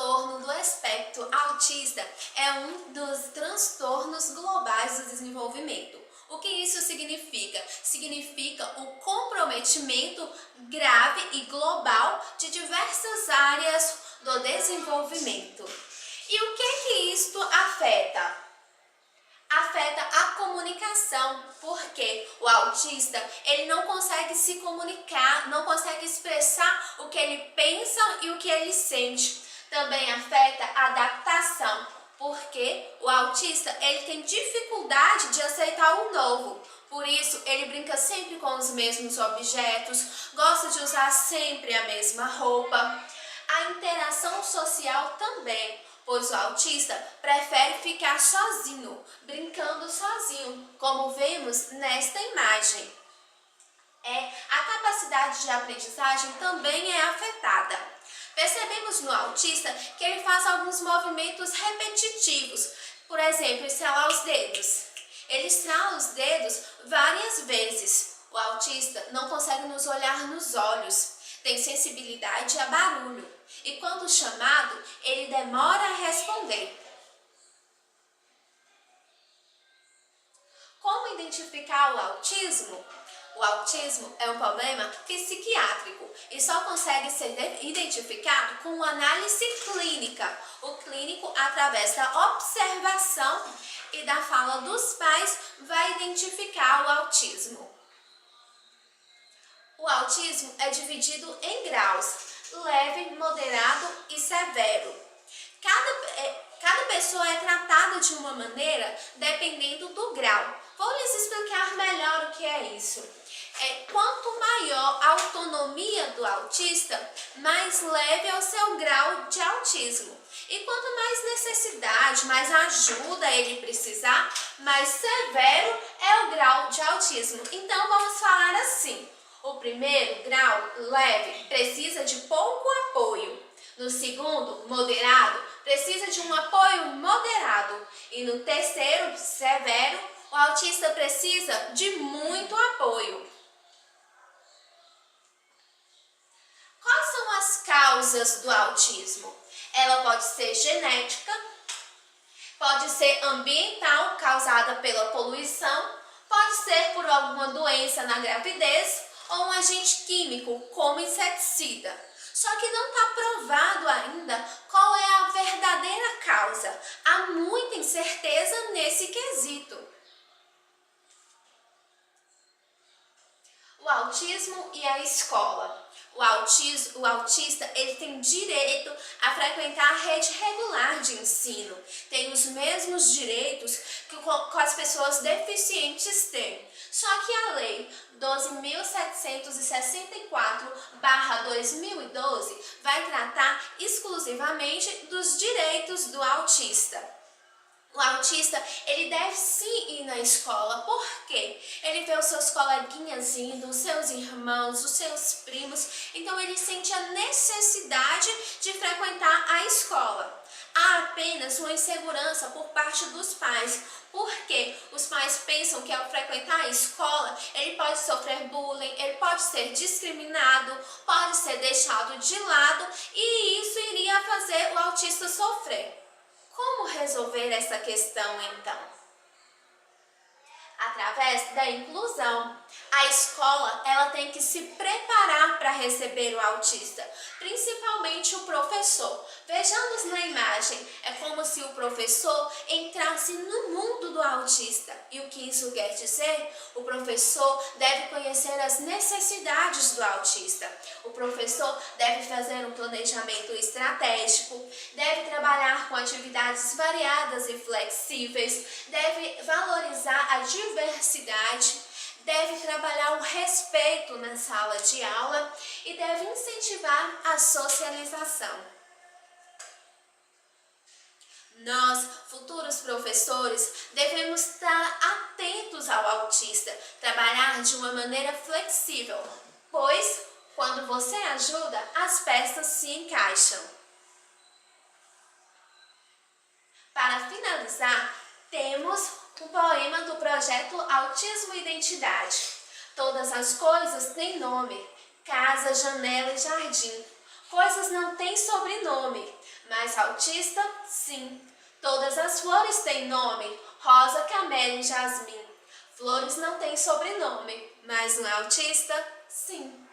transtorno do espectro autista é um dos transtornos globais do desenvolvimento. O que isso significa? Significa o comprometimento grave e global de diversas áreas do desenvolvimento. E o que isto afeta? Afeta a comunicação, porque o autista ele não consegue se comunicar, não consegue expressar o que ele pensa e o que ele sente. Também afeta a adaptação, porque o autista ele tem dificuldade de aceitar o novo. Por isso, ele brinca sempre com os mesmos objetos, gosta de usar sempre a mesma roupa. A interação social também, pois o autista prefere ficar sozinho, brincando sozinho, como vemos nesta imagem. A capacidade de aprendizagem também é afetada. Percebemos no autista que ele faz alguns movimentos repetitivos, por exemplo, estralar os dedos. Ele estrala os dedos várias vezes. O autista não consegue nos olhar nos olhos, tem sensibilidade a barulho e quando chamado, ele demora a responder. Como identificar o autismo? O autismo é um problema psiquiátrico e só consegue ser identificado com uma análise clínica. O clínico, através da observação e da fala dos pais, vai identificar o autismo. O autismo é dividido em graus, leve, moderado e severo. Cada pessoa é tratada de uma maneira dependendo do grau. Vou lhes explicar melhor o que é isso. Quanto maior a autonomia do autista, mais leve é o seu grau de autismo. E quanto mais necessidade, mais ajuda ele precisar, mais severo é o grau de autismo. Então vamos falar assim. O primeiro grau, leve, precisa de pouco apoio. No segundo, moderado, precisa de um apoio moderado. E no terceiro, severo, o autista precisa de muito apoio. Quais são as causas do autismo? Ela pode ser genética, pode ser ambiental, causada pela poluição, pode ser por alguma doença na gravidez, ou um agente químico, como inseticida. Só que não está provado ainda qual é a verdadeira causa. Há muita incerteza nesse quesito. O autismo e a escola. O autista ele tem direito a frequentar a rede regular de ensino. Tem os mesmos direitos que as pessoas deficientes têm. Só que a Lei 12.764/2012 vai tratar exclusivamente dos direitos do autista. O autista, ele deve sim ir na escola, por quê? Ele vê os seus coleguinhas indo, os seus irmãos, os seus primos, então ele sente a necessidade de frequentar a escola. Há apenas uma insegurança por parte dos pais, porque os pais pensam que ao frequentar a escola, ele pode sofrer bullying, ele pode ser discriminado, pode ser deixado de lado e isso iria fazer o autista sofrer. Como resolver essa questão, então? Através da inclusão. A escola ela tem que se preparar para receber o autista, principalmente o professor. Vejamos na imagem, é como se o professor entrasse no mundo do autista. E o que isso quer dizer? O professor deve conhecer as necessidades do autista. O professor deve fazer um planejamento estratégico, deve trabalhar com atividades variadas e flexíveis, deve valorizar a diversidade, deve trabalhar o respeito na sala de aula e deve incentivar a socialização. Nós, futuros professores, devemos estar atentos ao autista, trabalhar de uma maneira flexível, pois, quando você ajuda, as peças se encaixam. Para finalizar, temos um poema do projeto Autismo e Identidade. Todas as coisas têm nome, casa, janela e jardim. Coisas não têm sobrenome, mas Mas autista? Sim. Todas as flores têm nome, rosa, camélia e jasmim. Flores não têm sobrenome, mas um autista? Sim.